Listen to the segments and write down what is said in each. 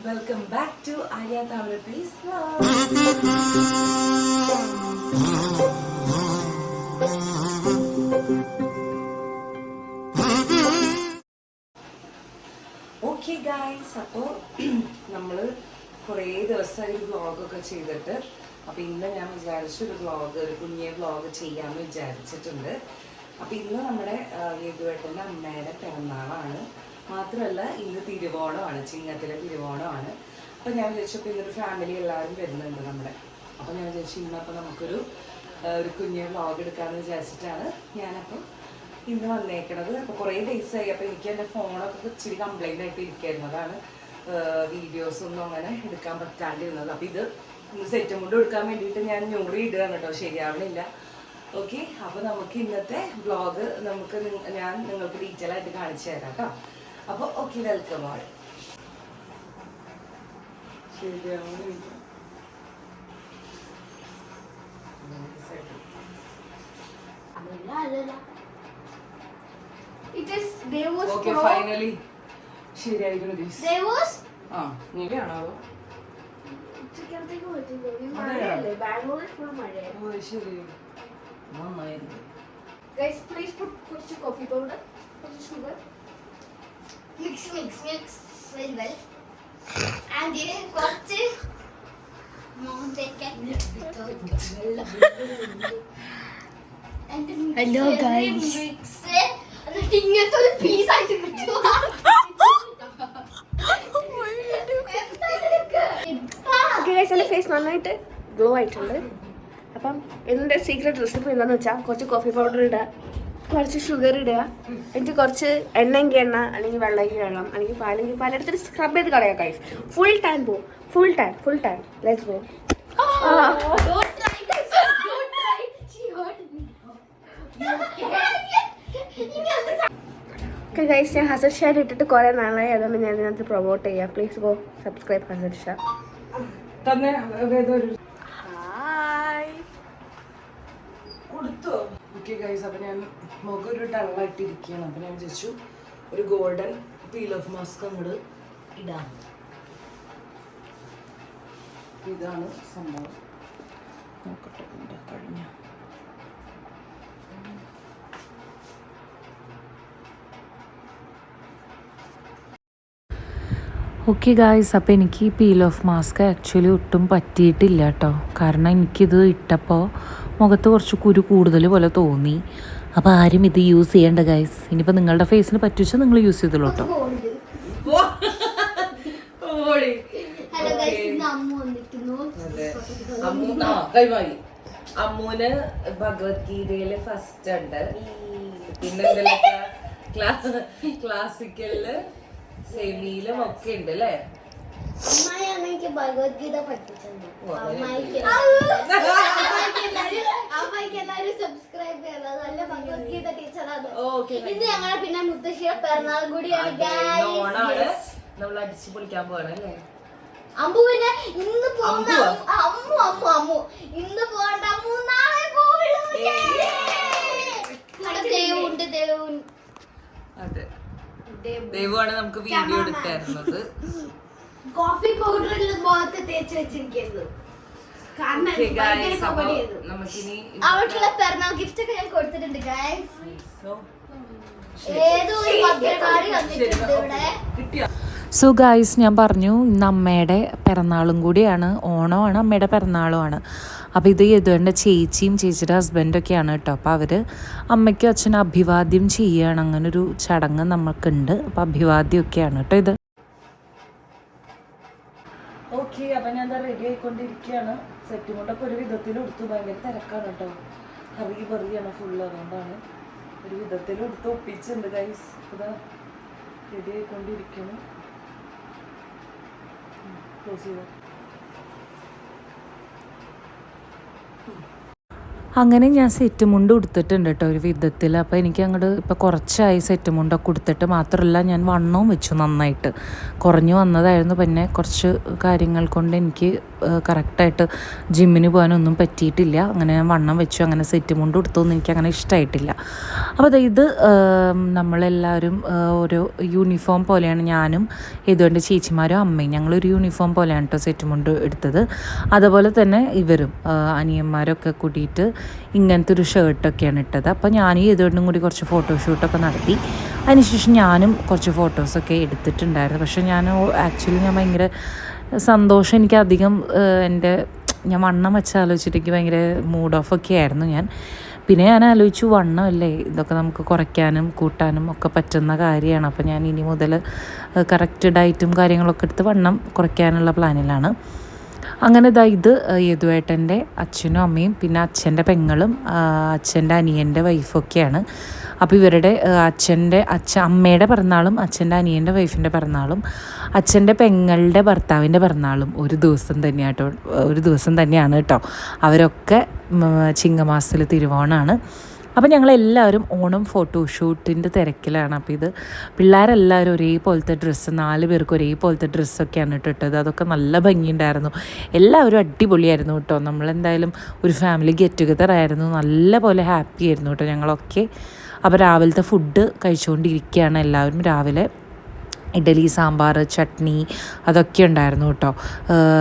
Welcome back to Arya Tamil please. Okay guys, അപ്പോൾ നമ്മൾ കുറേ ദിവസമായി വ്ളോഗൊക്കെ ചെയ്തിട്ട് അപ്പോൾ ഇന്ന് ഞാൻ വിചാരിച്ചൊരു ഒരു കുഞ്ഞേ വ്ളോഗ് ചെയ്യാമെന്ന് വിചാരിച്ചിട്ടുണ്ട്. അപ്പോൾ ഇന്ന് നമ്മുടെ യേതുവേട്ടൻ്റെ അമ്മയുടെ പിറന്നാളാണ്. മാത്രമല്ല ഇന്ന് തിരുവോണമാണ്, ചിങ്ങത്തിലെ തിരുവോണമാണ്. അപ്പോൾ ഞാൻ വിചാരിച്ചപ്പോൾ ഇന്നൊരു ഫാമിലി എല്ലാവരും വരുന്നുണ്ട് നമ്മുടെ. അപ്പോൾ ഞാൻ വിചാരിച്ചു ഇന്നപ്പോൾ നമുക്കൊരു കുഞ്ഞ് വ്ളോഗ് എടുക്കാമെന്ന് വിചാരിച്ചിട്ടാണ് ഞാനപ്പോൾ ഇന്ന് വന്നേക്കണത്. അപ്പോൾ കുറേ ഡേയ്സായി. അപ്പോൾ എനിക്ക് എൻ്റെ ഫോണൊക്കെ ഇച്ചിരി കംപ്ലൈൻ്റ് ആയിട്ട് ഇരിക്കുകയായിരുന്നു. അതാണ് വീഡിയോസൊന്നും അങ്ങനെ എടുക്കാൻ പറ്റാണ്ടിരുന്നത്. അപ്പോൾ ഇത് സെറ്റ് മുണ്ട് എടുക്കാൻ വേണ്ടിയിട്ട് ഞാൻ ഞൂറി ഇടുകയാണ് കേട്ടോ, ശരിയാവണില്ല. ഓക്കെ, അപ്പോൾ നമുക്ക് ഇന്നത്തെ വ്ളോഗ് ഞാൻ നിങ്ങൾക്ക് ഡീറ്റെയിൽ ആയിട്ട് കാണിച്ചു തരാം കേട്ടോ. അപ്പോൾ ഓക്കെ, വെൽക്കം ഓൾ. ശരിയാവണില്ല. ഓക്കെ, ഫൈനലി ശരിയായിരിക്കുന്നു. നീയാണോ? ശരി, നന്നായിരുന്നു. Guys, please put coffee powder, sugar. Mix very well. And hello guys. Piece എൻ്റെ ഫേസ് നന്നായിട്ട് ഗ്ലോ ആയിട്ടുണ്ട്. അപ്പം ഇതിൻ്റെ സീക്രട്ട് റെസിപ്പി എന്താണെന്ന് വെച്ചാൽ കുറച്ച് കോഫി പൗഡർ ഇടുക, കുറച്ച് ഷുഗർ ഇടുക, എന്നിട്ട് കുറച്ച് എണ്ണയെങ്കിൽ എണ്ണ, അല്ലെങ്കിൽ വെള്ളമെങ്കിൽ വെള്ളം, അല്ലെങ്കിൽ പാലെങ്കിൽ പാലെടുത്തിട്ട് സ്ക്രബ് ചെയ്ത് കളയാം ഗൈസ്. ഫുൾ ടൈം പോവും, full time let's go. Okay guys, ഞാൻ ഹസർ ഷാ ഇട്ടിട്ട് കുറേ നാളായി, അതുകൊണ്ട് ഞാൻ ഇതിനകത്ത് പ്രൊമോട്ട് ചെയ്യാം. പ്ലീസ് ഗോ സബ്സ്ക്രൈബ് ഹസർ ഷാ. കൊടുത്തോ? ഓക്കെ ഗൈസ്, അപ്പം ഞാൻ മുഖം ഒരു ഡള്ളായിട്ടിരിക്കുകയാണ്. അപ്പം ഞാൻ വിചാരിച്ചു ഒരു ഗോൾഡൻ പീൽ ഓഫ് മാസ്ക് അങ്ങോട്ട് ഇടാം. ഇതാണ് സംഭവം. നോക്കട്ടെ കഴിഞ്ഞ. ഓക്കെ ഗായ്സ്, അപ്പോൾ എനിക്ക് ഈ പീൽ ഓഫ് മാസ്ക് ആക്ച്വലി ഒട്ടും പറ്റിയിട്ടില്ല കേട്ടോ. കാരണം എനിക്കിത് ഇട്ടപ്പോൾ മുഖത്ത് കുറച്ച് കുരു കൂടുതൽ പോലെ തോന്നി. അപ്പോൾ ആരും ഇത് യൂസ് ചെയ്യേണ്ട ഗായ്സ്. ഇനിയിപ്പോൾ നിങ്ങളുടെ ഫേസിന് പറ്റിച്ചാൽ നിങ്ങൾ യൂസ് ചെയ്തോളൂ കേട്ടോ. അമ്മൂന് ഭഗവത്ഗീതയില് ഫസ്റ്റ് ഉണ്ട്. പിന്നെ എന്തെങ്കിലുമൊക്കെ ക്ലാസിക്കലില് സെമിയിലും ഒക്കെ ഉണ്ട് അല്ലേ? അമ്മായിയാണ് എനിക്ക് ഭഗവത്ഗീത പഠിപ്പിച്ചത്. അമ്മായിക്ക് എല്ലാവരും സബ്സ്ക്രൈബ് ചെയ്യണം. നല്ല ഭഗവത്ഗീത ടീച്ചറാണ്. ഇത് ഞങ്ങളെ പിന്നെ മുത്തശ്ശിയുടെ പിറന്നാളും കൂടിയാണ്. നമ്മൾ അടിച്ചു പൊളിക്കാൻ പോകണം അല്ലേ? അമ്മുവിനെ ഇന്ന് പോകണ്ട, അമ്മു ഇന്ന് പോകണ്ട, അമ്മു നാളെ പോകുള്ളൂ. ദേവുണ്ട്. അതെ, ദൈവമാണ് നമുക്ക് വീഡിയോ എടുത്തായിരുന്നത്. കോഫി പൗഡറിൽ മുഖത്ത് തേച്ച് വെച്ചിരിക്കുന്നു. അവർക്കുള്ള പിറന്നാൾ ഗിഫ്റ്റ് ഒക്കെ ഞാൻ കൊടുത്തിട്ടുണ്ട് ഗൈസ്. ഏതോ ഒരു ഭദ്രകാളി വന്നിട്ടുണ്ട് ഇവിടെ. സോ ഗായ്സ്, ഞാൻ പറഞ്ഞു ഇന്ന് അമ്മയുടെ പിറന്നാളും കൂടിയാണ്, ഓണമാണ്, അമ്മയുടെ പിറന്നാളുമാണ്. അപ്പോൾ ഇത് യദുവിൻ്റെ ചേച്ചിയും ചേച്ചിയുടെ ഹസ്ബൻഡൊക്കെയാണ് കേട്ടോ. അപ്പോൾ അവർ അമ്മയ്ക്കും അച്ഛനും അഭിവാദ്യം ചെയ്യുകയാണ്. അങ്ങനൊരു ചടങ്ങ് നമുക്കുണ്ട്. അപ്പോൾ അഭിവാദ്യമൊക്കെയാണ് കേട്ടോ ഇത്. ഓക്കെ, അപ്പം ഞാൻ എന്താ റെഡി ആയിക്കൊണ്ടിരിക്കുകയാണ്. സെറ്റ് കൊണ്ടൊക്കെ ഒരു വിധത്തിൽ എടുത്തു. ഭയങ്കര തിരക്കാണ് കേട്ടോ, ഹറി ബറിയാണ് ഫുള്ള്. അതുകൊണ്ടാണ് ഒരു വിധത്തിൽ എടുത്ത് ഒപ്പിച്ചുണ്ട് ഗൈസ്. ഇതാ റെഡി ആയിക്കൊണ്ടിരിക്കുന്നു. ക്ലോസ് ചെയ്ത അങ്ങനെ ഞാൻ സെറ്റ് മുണ്ട് ഉടുത്തിട്ടുണ്ട് കേട്ടോ ഒരു വിധത്തിൽ. അപ്പോൾ എനിക്ക് അങ്ങോട്ട് ഇപ്പോൾ കുറച്ചായി സെറ്റ് മുണ്ടൊക്കെ ഉടുത്തിട്ട്. മാത്രമല്ല ഞാൻ വണ്ണവും വെച്ചു, നന്നായിട്ട് കുറഞ്ഞു വന്നതായിരുന്നു. പിന്നെ കുറച്ച് കാര്യങ്ങൾ കൊണ്ട് എനിക്ക് കറക്റ്റായിട്ട് ജിമ്മിന് പോകാനൊന്നും പറ്റിയിട്ടില്ല. അങ്ങനെ ഞാൻ വണ്ണം വെച്ചു, അങ്ങനെ സെറ്റ് മുണ്ട് കൊടുത്തൊന്നും എനിക്കങ്ങനെ ഇഷ്ടമായിട്ടില്ല. അപ്പോൾ ഇത് നമ്മളെല്ലാവരും ഒരു യൂണിഫോം പോലെയാണ്, ഞാനും ഇതുകൊണ്ട് ചേച്ചിമാരും അമ്മയും ഞങ്ങളൊരു യൂണിഫോം പോലെയാണ് കേട്ടോ സെറ്റ് മുണ്ട് എടുത്തത്. അതുപോലെ തന്നെ ഇവരും അനിയന്മാരൊക്കെ കൂടിയിട്ട് ഇങ്ങനത്തെ ഒരു ഷർട്ടൊക്കെയാണ് ഇട്ടത്. അപ്പോൾ ഞാനും ഇതുകൊണ്ടും കൂടി കുറച്ച് ഫോട്ടോഷൂട്ടൊക്കെ നടത്തി. അതിനുശേഷം ഞാനും കുറച്ച് ഫോട്ടോസൊക്കെ എടുത്തിട്ടുണ്ടായിരുന്നു. പക്ഷേ ഞാൻ ഭയങ്കര സന്തോഷം, എനിക്കധികം ഞാൻ വണ്ണം വെച്ചാലോചിച്ചിട്ട് എനിക്ക് ഭയങ്കര മൂഡ് ഓഫൊക്കെ ആയിരുന്നു ഞാൻ. പിന്നെ ഞാൻ ആലോചിച്ചു, വണ്ണമല്ലേ, ഇതൊക്കെ നമുക്ക് കുറയ്ക്കാനും കൂട്ടാനും ഒക്കെ പറ്റുന്ന കാര്യമാണ്. അപ്പോൾ ഞാൻ ഇനി മുതൽ കറക്റ്റ് ഡയറ്റും കാര്യങ്ങളൊക്കെ എടുത്ത് വണ്ണം കുറയ്ക്കാനുള്ള പ്ലാനിലാണ്. അങ്ങനെ ഇത് യദുവേട്ടൻ്റെ അച്ഛനും അമ്മയും പിന്നെ അച്ഛൻ്റെ പെങ്ങളും അച്ഛൻ്റെ അനിയൻ്റെ വൈഫൊക്കെയാണ്. അപ്പോൾ ഇവരുടെ അമ്മയുടെ പിറന്നാളും അച്ഛൻ്റെ അനിയൻ്റെ വൈഫിൻ്റെ പിറന്നാളും അച്ഛൻ്റെ പെങ്ങളുടെ ഭർത്താവിൻ്റെ പിറന്നാളും ഒരു ദിവസം തന്നെയാണ് കേട്ടോ. അവരൊക്കെ ചിങ്ങമാസത്തിൽ തിരുവോണമാണ്. അപ്പോൾ ഞങ്ങളെല്ലാവരും ഓണം ഫോട്ടോഷൂട്ടിൻ്റെ തിരക്കിലാണ്. അപ്പോൾ പിള്ളേരെല്ലാവരും ഒരേപോലത്തെ ഡ്രസ്സ്, 4 പേർക്ക് ഒരേപോലത്തെ ഡ്രസ്സൊക്കെയാണ് ഇട്ടത്. അതൊക്കെ നല്ല ഭംഗിയുണ്ടായിരുന്നു. എല്ലാവരും അടിപൊളിയായിരുന്നു കേട്ടോ. നമ്മളെന്തായാലും ഒരു ഫാമിലി ഗെറ്റ് ടുഗദർ ആയിരുന്നു. നല്ല പോലെ ഹാപ്പി ആയിരുന്നു കേട്ടോ ഞങ്ങളൊക്കെ. അപ്പോൾ രാവിലത്തെ ഫുഡ് കഴിച്ചുകൊണ്ടിരിക്കുകയാണ് എല്ലാവരും. രാവിലെ ഇഡലി, സാമ്പാർ, ചട്നി അതൊക്കെ ഉണ്ടായിരുന്നു കേട്ടോ.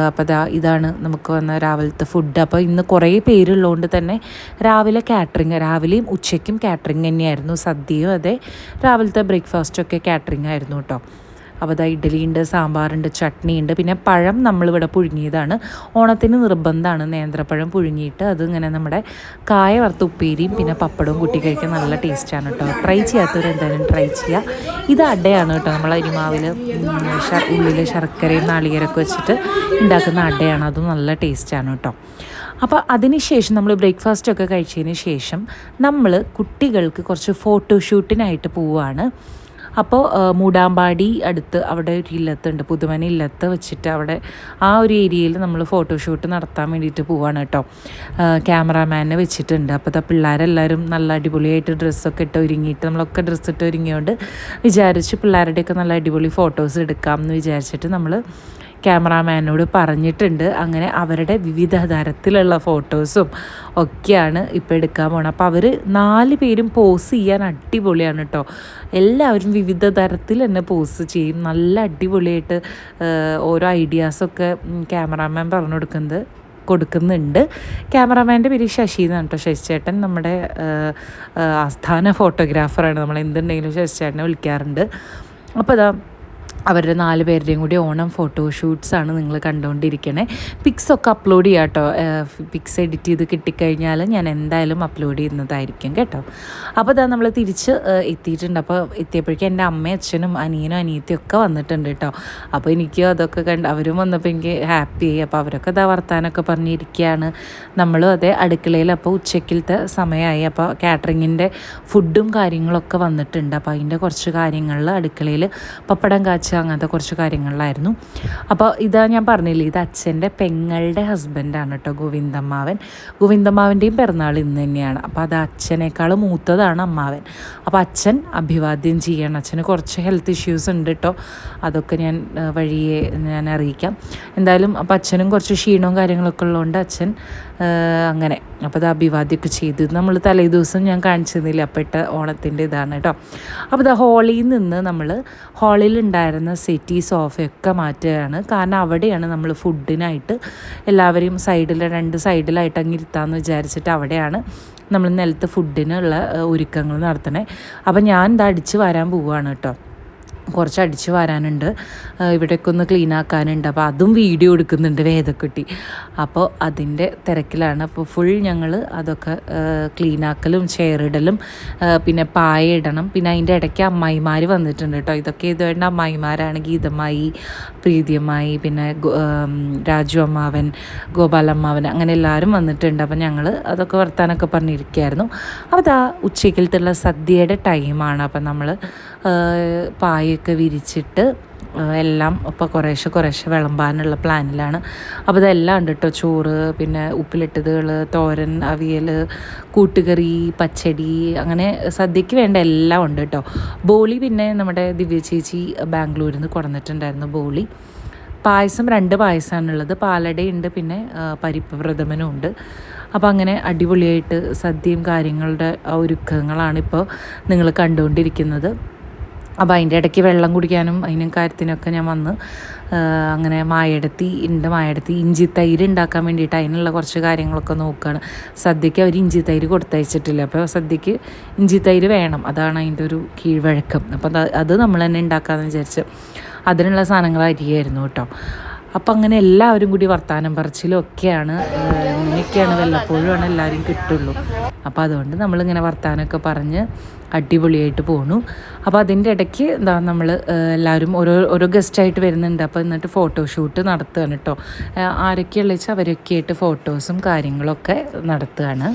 അപ്പോൾ ഇതാണ് നമുക്ക് വന്ന രാവിലത്തെ ഫുഡ്. അപ്പോൾ ഇന്ന് കുറേ പേരുള്ളതുകൊണ്ട് തന്നെ രാവിലെയും ഉച്ചയ്ക്കും കാറ്ററിങ് തന്നെയായിരുന്നു. സദ്യയും അതെ, രാവിലത്തെ ബ്രേക്ക്ഫാസ്റ്റൊക്കെ കാറ്ററിങ് ആയിരുന്നു കേട്ടോ. അപ്പോൾ ഇഡ്ഡലിയുണ്ട്, സാമ്പാറുണ്ട്, ചട്നിയുണ്ട്, പിന്നെ പഴം നമ്മളിവിടെ പുഴുങ്ങിയതാണ്. ഓണത്തിന് നിർബന്ധമാണ് നേന്ത്രപ്പഴം പുഴുങ്ങിയിട്ട് അതിങ്ങനെ നമ്മുടെ കായ വറുത്ത ഉപ്പേരിയും പിന്നെ പപ്പടവും കൂട്ടി കഴിക്കാൻ നല്ല ടേസ്റ്റാണ് കേട്ടോ. ട്രൈ ചെയ്യാത്തവർ എന്തായാലും ട്രൈ ചെയ്യുക. ഇത് അടയാണ് കേട്ടോ, നമ്മൾ അരിമാവിൽ ഉള്ളിൽ ശർക്കരയും നാളികേരമൊക്കെ വെച്ചിട്ട് ഉണ്ടാക്കുന്ന അടയാണ്. അതും നല്ല ടേസ്റ്റാണ് കേട്ടോ. അപ്പോൾ അതിനുശേഷം നമ്മൾ ബ്രേക്ക്ഫാസ്റ്റൊക്കെ കഴിച്ചതിന് ശേഷം നമ്മൾ കുട്ടികൾക്ക് കുറച്ച് ഫോട്ടോഷൂട്ടിനായിട്ട് പോവുകയാണ്. അപ്പോൾ മൂടാമ്പാടി അടുത്ത് അവിടെ ഒരു ഇല്ലത്തുണ്ട്, പുതുമന ഇല്ലത്ത് വെച്ചിട്ട് അവിടെ ആ ഒരു ഏരിയയിൽ നമ്മൾ ഫോട്ടോഷൂട്ട് നടത്താൻ വേണ്ടിയിട്ട് പോവാണ് കേട്ടോ. ക്യാമറാമാനെ വെച്ചിട്ടുണ്ട്. അപ്പോൾ പിള്ളേരെല്ലാവരും നല്ല അടിപൊളിയായിട്ട് ഡ്രസ്സൊക്കെ ഇട്ട് ഒരുങ്ങിയിട്ട്, നമ്മളൊക്കെ ഡ്രസ്സ് ഇട്ട് ഒരുങ്ങിയോണ്ട് വിചാരിച്ച് പിള്ളേരുടെയൊക്കെ നല്ല അടിപൊളി ഫോട്ടോസ് എടുക്കാം എന്ന് വിചാരിച്ചിട്ട് നമ്മൾ ക്യാമറാമാനോട് പറഞ്ഞിട്ടുണ്ട്. അങ്ങനെ അവരുടെ വിവിധ തരത്തിലുള്ള ഫോട്ടോസും ഒക്കെയാണ് ഇപ്പോൾ എടുക്കാൻ പോകണം. അപ്പോൾ അവർ 4 പേരും പോസ് ചെയ്യാൻ അടിപൊളിയാണ് കേട്ടോ. എല്ലാവരും വിവിധ തരത്തിൽ തന്നെ പോസ് ചെയ്യും. നല്ല അടിപൊളിയായിട്ട് ഓരോ ഐഡിയാസൊക്കെ ക്യാമറാമാൻ കൊടുക്കുന്നുണ്ട്. ക്യാമറാമാൻ്റെ പേര് ശശി എന്നാണ് കേട്ടോ. ശശി ചേട്ടൻ നമ്മുടെ ആസ്ഥാന ഫോട്ടോഗ്രാഫറാണ്. നമ്മൾ എന്തുണ്ടെങ്കിലും ശശി ചേട്ടനെ വിളിക്കാറുണ്ട്. അപ്പോൾ അവരുടെ 4 പേരുടെയും കൂടി ഓണം ഫോട്ടോഷൂട്ട്സാണ് നിങ്ങൾ കണ്ടുകൊണ്ടിരിക്കണേ. പിക്സൊക്കെ അപ്ലോഡ് ചെയ്യാം കേട്ടോ. പിക്സ് എഡിറ്റ് ചെയ്ത് കിട്ടിക്കഴിഞ്ഞാൽ ഞാൻ എന്തായാലും അപ്ലോഡ് ചെയ്യുന്നതായിരിക്കും കേട്ടോ. അപ്പോൾ നമ്മൾ തിരിച്ച് എത്തിയിട്ടുണ്ട്. അപ്പോൾ എത്തിയപ്പോഴേക്കും എൻ്റെ അമ്മയും അച്ഛനും അനിയനും അനിയത്തിയും ഒക്കെ വന്നിട്ടുണ്ട് കേട്ടോ. അപ്പോൾ എനിക്ക് അതൊക്കെ അവരും വന്നപ്പോൾ എനിക്ക് ഹാപ്പിയായി. അപ്പോൾ അവരൊക്കെ വർത്താനമൊക്കെ പറഞ്ഞിരിക്കുകയാണ്. നമ്മളും അതേ അടുക്കളയിൽ. അപ്പോൾ ഉച്ചയ്ക്കലത്തെ സമയമായി. അപ്പോൾ കാറ്ററിങ്ങിൻ്റെ ഫുഡും കാര്യങ്ങളൊക്കെ വന്നിട്ടുണ്ട്. അപ്പോൾ അതിൻ്റെ കുറച്ച് കാര്യങ്ങളിൽ അടുക്കളയിൽ പപ്പടം കാച്ച അങ്ങനത്തെ കുറച്ച് കാര്യങ്ങളിലായിരുന്നു. അപ്പോൾ ഞാൻ പറഞ്ഞില്ലേ, ഇത് അച്ഛൻ്റെ പെങ്ങളുടെ ഹസ്ബൻഡാണ് കേട്ടോ, ഗോവിന്ദമ്മാവൻ്റെയും പിറന്നാൾ ഇന്ന് തന്നെയാണ്. അപ്പോൾ അത് അച്ഛനേക്കാൾ മൂത്തതാണ് അമ്മാവൻ. അപ്പോൾ അച്ഛൻ അഭിവാദ്യം ചെയ്യണം. അച്ഛന് കുറച്ച് ഹെൽത്ത് ഇഷ്യൂസ് ഉണ്ട് കേട്ടോ. അതൊക്കെ ഞാൻ വഴിയെ അറിയിക്കാം എന്തായാലും. അപ്പോൾ അച്ഛനും കുറച്ച് ക്ഷീണവും കാര്യങ്ങളൊക്കെ ഉള്ളതുകൊണ്ട് അച്ഛൻ അങ്ങനെ അപ്പോൾ അഭിവാദ്യമൊക്കെ ചെയ്തു. നമ്മൾ തലേ ദിവസം ഞാൻ കാണിച്ചിരുന്നില്ല, അപ്പോഴത്തെ ഓണത്തിൻ്റെ ഇതാണ് കേട്ടോ. അപ്പോൾ ഹാളിൽ നിന്ന് നമ്മൾ ഹാളിലുണ്ടായിരുന്ന സെറ്റി സോഫയൊക്കെ മാറ്റുകയാണ്. കാരണം അവിടെയാണ് നമ്മൾ ഫുഡിനായിട്ട് എല്ലാവരെയും 2 സൈഡിലായിട്ട് അങ്ങ് ഇരുത്താമെന്ന് വിചാരിച്ചിട്ട് അവിടെയാണ് നമ്മൾ നിലത്ത് ഫുഡിനുള്ള ഒരുക്കങ്ങൾ നടത്തണേ. അപ്പോൾ ഞാൻ അടിച്ച് വരാൻ പോവുകയാണ് കേട്ടോ. കുറച്ച് അടിച്ച് വരാനുണ്ട്, ഇവിടെയൊക്കെ ഒന്ന് ക്ലീൻ ആക്കാനുണ്ട്. അപ്പോൾ അതും വീഡിയോ എടുക്കുന്നുണ്ട് വേദക്കുട്ടി. അപ്പോൾ അതിൻ്റെ തിരക്കിലാണ്. അപ്പോൾ ഫുൾ ഞങ്ങൾ അതൊക്കെ ക്ലീനാക്കലും ചെയറിടലും പിന്നെ പായ ഇടണം. പിന്നെ അതിൻ്റെ ഇടയ്ക്ക് അമ്മായിമാർ വന്നിട്ടുണ്ട് കേട്ടോ. ഇതൊക്കെ ഇതുവേണ്ട അമ്മായിമാരാണ്, ഗീതമായി, പ്രീതിയമ്മായി, പിന്നെ രാജു അമ്മാവൻ, ഗോപാലമ്മാവൻ, അങ്ങനെ എല്ലാവരും വന്നിട്ടുണ്ട്. അപ്പോൾ ഞങ്ങൾ അതൊക്കെ വർത്താനൊക്കെ പറഞ്ഞിരിക്കുകയായിരുന്നു. അപ്പോൾ ഉച്ചയ്ക്കലത്തുള്ള സദ്യയുടെ ടൈമാണ്. അപ്പം നമ്മൾ പായൊക്കെ വിരിച്ചിട്ട് എല്ലാം ഇപ്പോൾ കുറേശ്ശെ വിളമ്പാനുള്ള പ്ലാനിലാണ്. അപ്പോൾ ഇതെല്ലാം ഉണ്ട് കേട്ടോ. ചോറ്, പിന്നെ ഉപ്പിലിട്ടതുകൾ, തോരൻ, അവിയൽ, കൂട്ടുകറി, പച്ചടി, അങ്ങനെ സദ്യക്ക് വേണ്ട എല്ലാം ഉണ്ട് കേട്ടോ. ബോളി പിന്നെ നമ്മുടെ ദിവ്യ ചേച്ചി ബാംഗ്ലൂരിൽ നിന്ന് കൊണ്ടുവന്നിട്ടുണ്ടായിരുന്നു ബോളി. പായസം 2 പായസമാണുള്ളത്, പാലടയുണ്ട്, പിന്നെ പരിപ്പ് പ്രഥമനും ഉണ്ട്. അപ്പോൾ അങ്ങനെ അടിപൊളിയായിട്ട് സദ്യയും കാര്യങ്ങളുടെ ഒരുക്കങ്ങളാണിപ്പോൾ നിങ്ങൾ കണ്ടുകൊണ്ടിരിക്കുന്നത്. അപ്പോൾ അതിൻ്റെ ഇടയ്ക്ക് വെള്ളം കുടിക്കാനും അതിനും കാര്യത്തിനൊക്കെ ഞാൻ വന്ന് അങ്ങനെ മായടത്തി ഇഞ്ചി തൈര് ഉണ്ടാക്കാൻ വേണ്ടിയിട്ട് അതിനുള്ള കുറച്ച് കാര്യങ്ങളൊക്കെ നോക്കുകയാണ്. സദ്യക്ക് അവർ ഇഞ്ചി തൈര് കൊടുത്തയച്ചിട്ടില്ല, അപ്പോൾ സദ്യക്ക് ഇഞ്ചി തൈര് വേണം, അതാണ് അതിൻ്റെ ഒരു കീഴ്വഴക്കം. അപ്പോൾ അത് നമ്മൾ തന്നെ ഉണ്ടാക്കാമെന്ന് വിചാരിച്ച് അതിനുള്ള സാധനങ്ങൾ അരിയായിരുന്നു കേട്ടോ. അപ്പം അങ്ങനെ എല്ലാവരും കൂടി വർത്താനം പറച്ചിലും ഒക്കെയാണ്. ഇങ്ങനെയൊക്കെയാണ് വല്ലപ്പോഴുമാണ് എല്ലാവരും കിട്ടുള്ളൂ. അപ്പോൾ അതുകൊണ്ട് നമ്മളിങ്ങനെ വർത്താനമൊക്കെ പറഞ്ഞ് അടിപൊളിയായിട്ട് പോണു. അപ്പോൾ അതിൻ്റെ ഇടയ്ക്ക് നമ്മൾ എല്ലാവരും ഓരോ ഗസ്റ്റായിട്ട് വരുന്നുണ്ട്. അപ്പോൾ എന്നിട്ട് ഫോട്ടോഷൂട്ട് നടത്തുകയാണ് കേട്ടോ. ആരൊക്കെയുള്ള വെച്ചാൽ അവരൊക്കെ ആയിട്ട് ഫോട്ടോസും കാര്യങ്ങളൊക്കെ നടത്തുകയാണ്.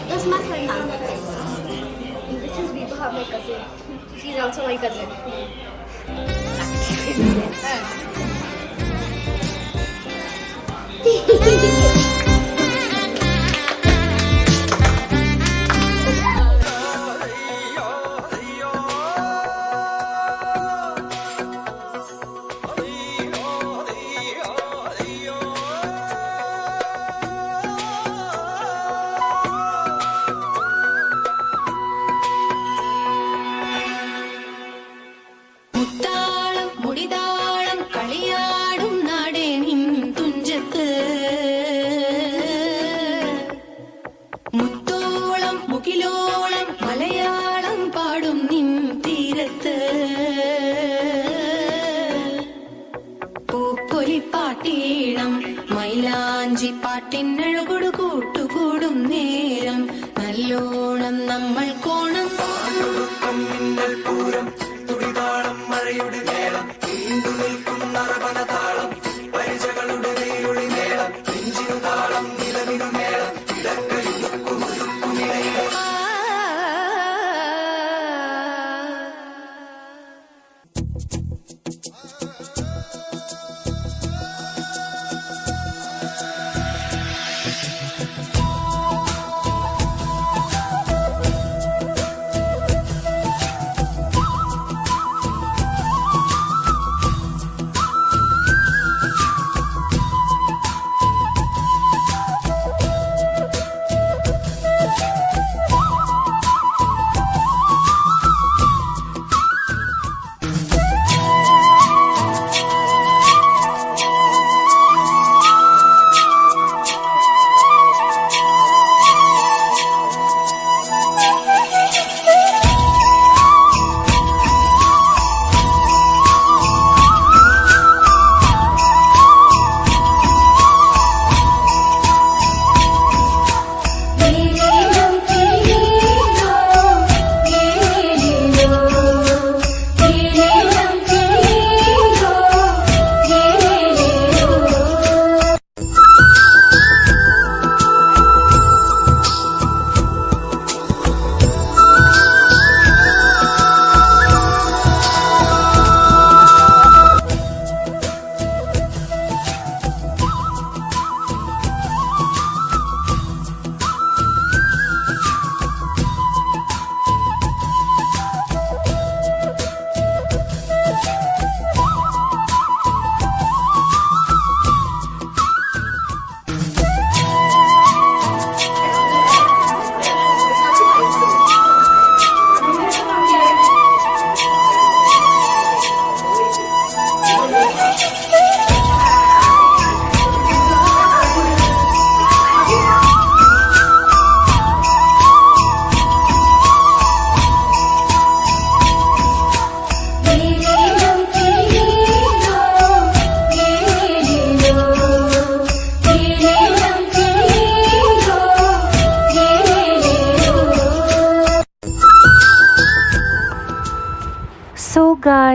That's my friend now. This is Vibha, my cousin. She's also my cousin. മൈലാഞ്ചി പാട്ടിനഴകൊടു കൂട്ടുകൂടും നേരം നല്ലോണം നമ്മൾ കോണം പൂരം തുടിതാളം മഴയുടെ നേരം നീണ്ടു നിൽക്കും നറവനതാളം പരിചകളുടെ നീരുളി നേരം നെഞ്ചിനു താളം നിലവിനു നേരം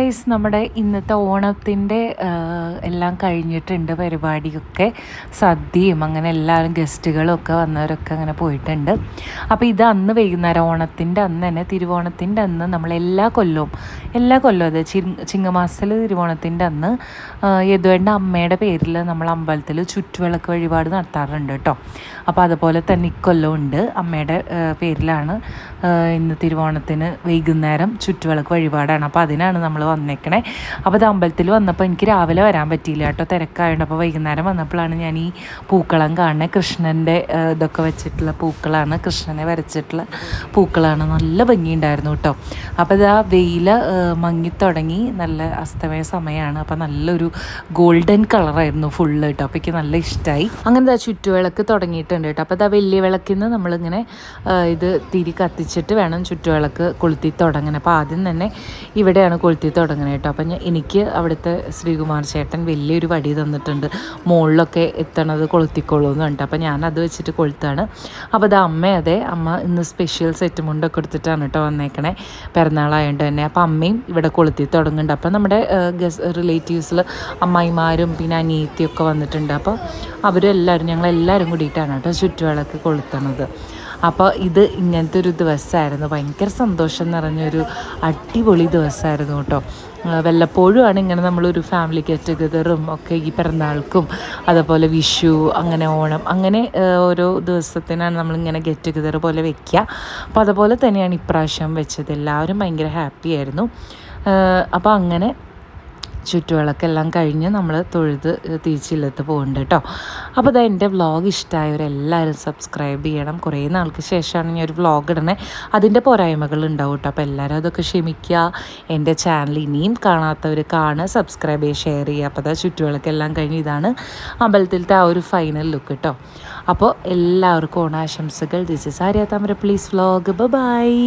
ഗൈസ്, നമ്മുടെ ഇന്നത്തെ ഓണത്തിൻ്റെ എല്ലാം കഴിഞ്ഞിട്ടുണ്ട് പരിപാടിയൊക്കെ. സദ്യയും അങ്ങനെ എല്ലാവരും ഗസ്റ്റുകളും ഒക്കെ വന്നവരൊക്കെ അങ്ങനെ പോയിട്ടുണ്ട്. അപ്പോൾ ഇത് അന്ന് വൈകുന്നേരം ഓണത്തിൻ്റെ അന്ന് തന്നെ, തിരുവോണത്തിൻ്റെ അന്ന് നമ്മൾ എല്ലാ കൊല്ലവും അത് ചിങ്ങമാസത്തിൽ തിരുവോണത്തിൻ്റെ അന്ന് യദുവേണ്ട അമ്മയുടെ പേരിൽ നമ്മൾ അമ്പലത്തിൽ ചുറ്റുവിളക്ക് വഴിപാട് നടത്താറുണ്ട് കേട്ടോ. അപ്പോൾ അതുപോലെ തന്നെ ഇക്കൊല്ലം ഉണ്ട്, അമ്മയുടെ പേരിലാണ് ഇന്ന് തിരുവോണത്തിന് വൈകുന്നേരം ചുറ്റുവിളക്ക് വഴിപാടാണ്. അപ്പോൾ അതിനാണ് നമ്മൾ വന്നേക്കണേ. അപ്പോൾ അത് അമ്പലത്തിൽ വന്നപ്പോൾ എനിക്ക് രാവിലെ വരാൻ പറ്റിയില്ല കേട്ടോ, തിരക്കായതുകൊണ്ട്. അപ്പോൾ വൈകുന്നേരം വന്നപ്പോഴാണ് ഞാൻ ഈ പൂക്കളം കാണുന്നത്. കൃഷ്ണൻ്റെ ഇതൊക്കെ വെച്ചിട്ടുള്ള പൂക്കളാണ്, കൃഷ്ണനെ വരച്ചിട്ടുള്ള പൂക്കളാണ്. നല്ല ഭംഗിയുണ്ടായിരുന്നു കേട്ടോ. അപ്പോൾ ഇത് ആ വെയിൽ മങ്ങിത്തുടങ്ങി, നല്ല അസ്തമയ സമയമാണ്. അപ്പോൾ നല്ലൊരു ഗോൾഡൻ കളറായിരുന്നു ഫുള്ള് കേട്ടോ. അപ്പോൾ എനിക്ക് നല്ല ഇഷ്ടമായി. അങ്ങനെ ചുറ്റുവിളക്ക് തുടങ്ങിയിട്ടുണ്ട് കേട്ടോ. അപ്പോൾ ഇതാ വലിയ വിളക്കിൽ നിന്ന് നമ്മളിങ്ങനെ ഇത് തിരി കത്തിച്ചിട്ട് വേണം ചുറ്റുവിളക്ക് കൊളുത്തി തുടങ്ങണം. അപ്പോൾ ആദ്യം തന്നെ ഇവിടെയാണ് കൊളുത്തി തുടങ്ങുന്നത് കേട്ടോ. അപ്പം എനിക്ക് അവിടുത്തെ ശ്രീകുമാർ ചേട്ടൻ വലിയൊരു വടി തന്നിട്ടുണ്ട്, മുകളിലൊക്കെ എത്തണത് കൊളുത്തിക്കൊള്ളുമെന്ന് പറഞ്ഞിട്ട്. അപ്പോൾ ഞാൻ അത് വെച്ചിട്ട് കൊളുത്താണ്. അപ്പോൾ അത് അമ്മ ഇന്ന് സ്പെഷ്യൽ സെറ്റ് മുണ്ടൊക്കെ എടുത്തിട്ടാണ് കേട്ടോ വന്നേക്കണേ, പിറന്നാളായതുകൊണ്ട് തന്നെ. അപ്പോൾ അമ്മയും ഇവിടെ കൊളുത്തി തുടങ്ങുന്നുണ്ട്. അപ്പോൾ നമ്മുടെ റിലേറ്റീവ്സിൽ അമ്മായിമാരും പിന്നെ അനിയത്തിയൊക്കെ വന്നിട്ടുണ്ട്. അപ്പോൾ ഞങ്ങളെല്ലാവരും കൂടിയിട്ടാണ് കേട്ടോ ചുറ്റുവിളക്ക് കൊളുത്തണത്. അപ്പോൾ ഇത് ഇങ്ങനത്തെ ഒരു ദിവസമായിരുന്നു, ഭയങ്കര സന്തോഷം നിറഞ്ഞൊരു അടിപൊളി ദിവസമായിരുന്നു കേട്ടോ. വല്ലപ്പോഴും ആണ് ഇങ്ങനെ നമ്മളൊരു ഫാമിലി ഗെറ്റ് ടുഗദറും ഒക്കെ ഈ പിറന്നാൾക്കും അതുപോലെ വിഷു അങ്ങനെ ഓണം അങ്ങനെ ഓരോ ദിവസത്തിനാണ് നമ്മളിങ്ങനെ ഗെറ്റ് ടുഗദർ പോലെ വെക്കുക. അപ്പോൾ അതുപോലെ തന്നെയാണ് ഇപ്രാവശ്യം വെച്ചത്. എല്ലാവരും ഭയങ്കര ഹാപ്പി ആയിരുന്നു. അപ്പോൾ അങ്ങനെ ചുറ്റുവിളക്കെല്ലാം കഴിഞ്ഞ് നമ്മൾ തൊഴുത് തിരിച്ചില്ലത്ത് പോകുന്നുണ്ട് കേട്ടോ. അപ്പോൾ അത് എൻ്റെ വ്ളോഗ് ഇഷ്ടമായവരെല്ലാവരും സബ്സ്ക്രൈബ് ചെയ്യണം. കുറേ നാൾക്ക് ശേഷമാണ് ഞാൻ ഒരു വ്ളോഗ് ഇടണേ, അതിൻ്റെ പോരായ്മകൾ ഉണ്ടാവും കേട്ടോ. അപ്പോൾ എല്ലാവരും അതൊക്കെ ക്ഷമിക്കുക. എൻ്റെ ചാനൽ ഇനിയും കാണാത്തവർ കാണുക, സബ്സ്ക്രൈബ് ചെയ്യുക, ഷെയർ ചെയ്യുക. അപ്പോൾ ചുറ്റുവിളക്കെല്ലാം കഴിഞ്ഞ് ഇതാണ് അമ്പലത്തിലത്തെ ആ ഒരു ഫൈനൽ ലുക്ക് കേട്ടോ. അപ്പോൾ എല്ലാവർക്കും ഓണാശംസകൾ. This is Arya Thamarappally's vlog. By.